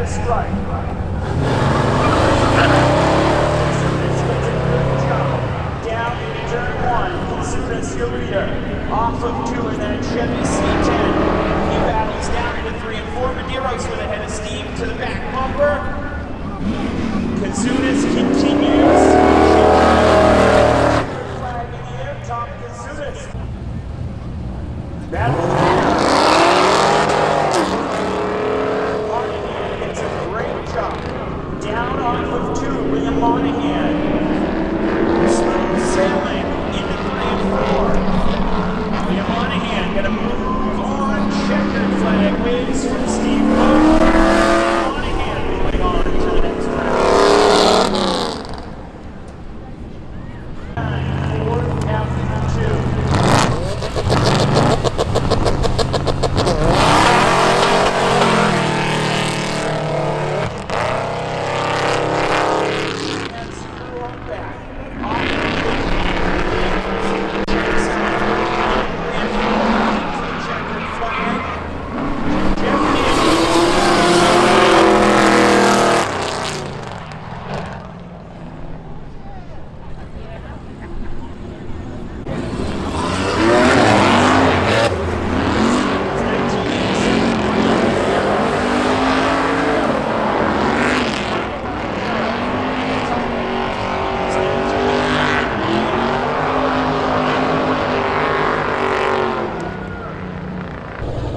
the stripe. Down into turn 1, Consumis, your leader. Off of 2 and then Chevy C10. He battles down into 3 and 4. Medeiros with a head of steam to the back bumper. Consumis continues. Flag in the air, top Consumis. Battle Monahan gets a great jump. Down off of 2, William Monahan. Smooth sailing into 3 and 4. William Monahan gonna move on. Checkered flag waves from Steve Moe. Monahan moving on to the next round. 9-4 after 2.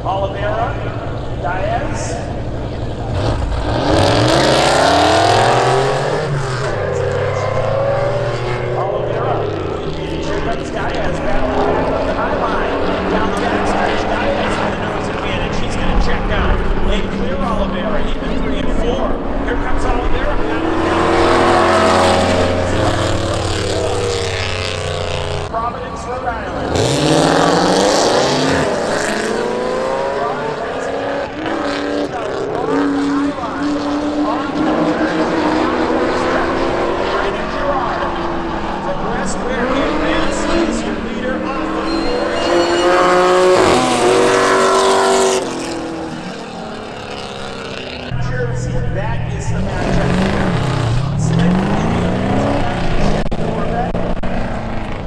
Oliveira, Diaz. Oliveira, here comes Diaz battling back on the high line. Down the backstretch, Diaz with the nose advantage. He's going to check out. Lane clear Oliveira, even 3 and 4. Here comes Oliveira battling down. Providence, Rhode Island. That is the matchup here. Smith in the Corvette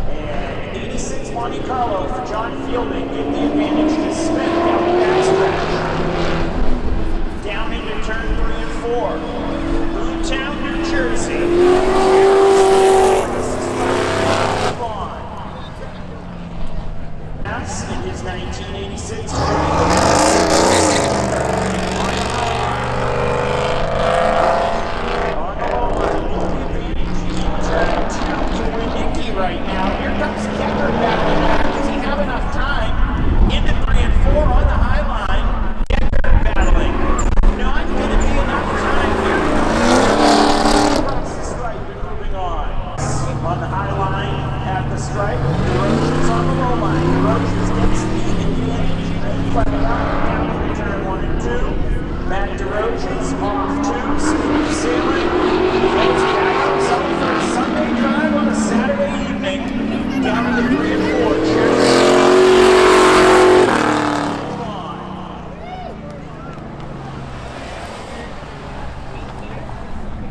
and 86 Monte Carlo for John Fielding give the advantage to Smith down the backstretch. Down into turn 3 and 4. Boomtown, New Jersey. That's in his 1986 right now. Here comes Kecker battling back. Does he have enough time? Into 3 and 4 on the high line. Kecker battling. Not going to be enough time here. Across the stripe and moving on. On the high line at the stripe. DeRoches on the low line. DeRoches gets the advantage. Fight it out. Down to turn 1 and 2. Matt DeRoches off 2. Smooth sailing. Goes back outside for a Sunday drive on a Saturday evening. Down to 3 and 4.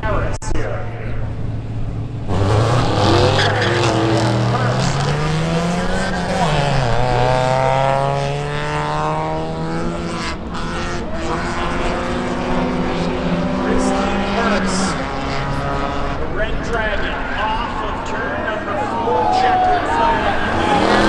Harris here. Dragon off of turn number 4, checkered flag.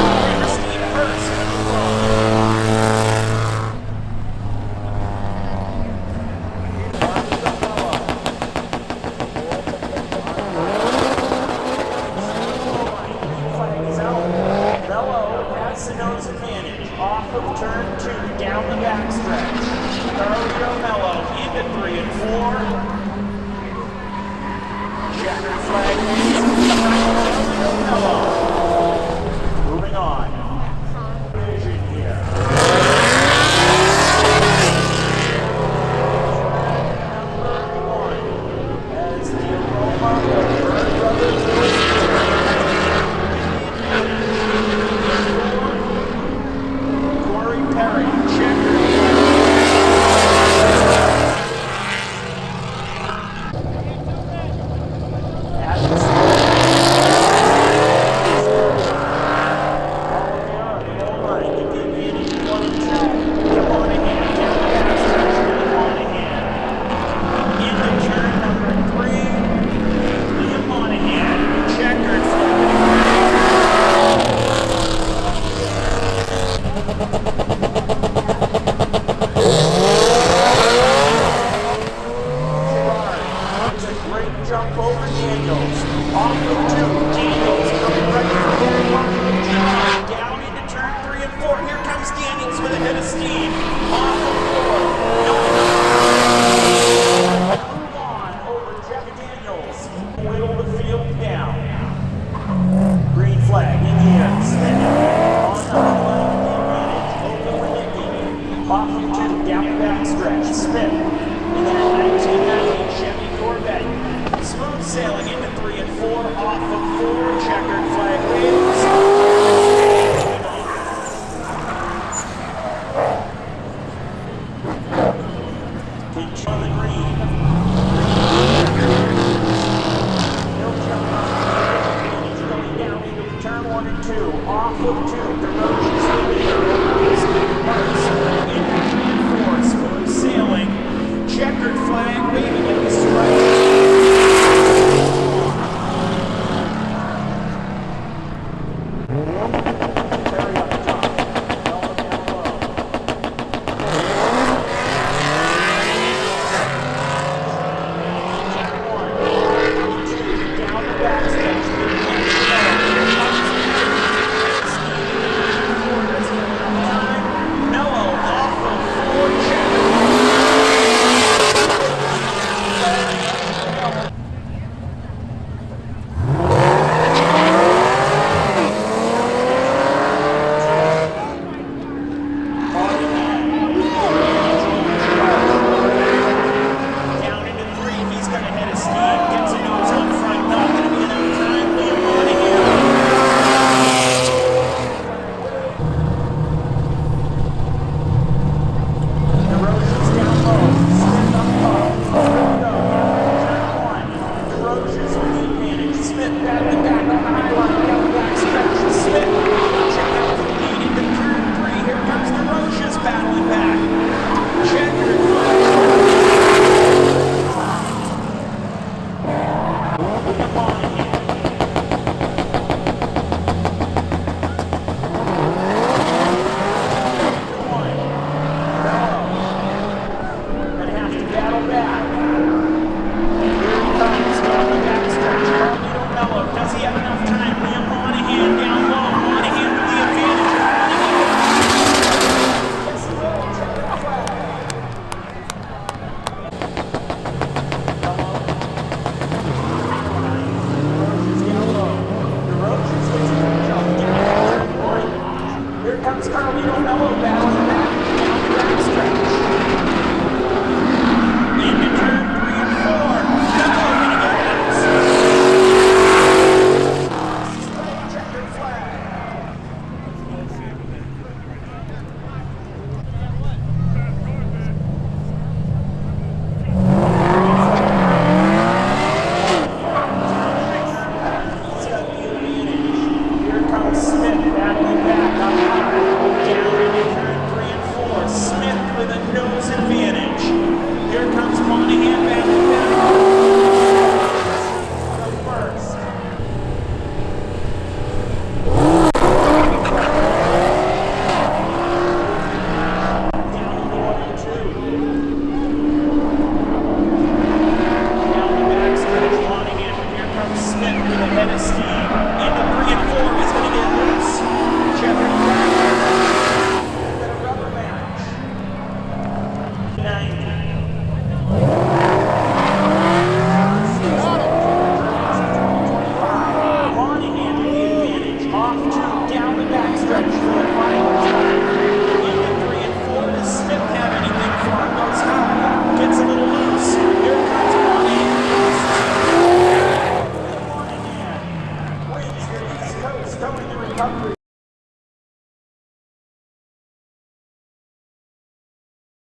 to John Green. He'll jump up and he's going down into turn 1 and 2. Off of 2. DeRoche's the leader. Marks into 3 and 4. Smooth sailing. Checkered flag waving at the stripe.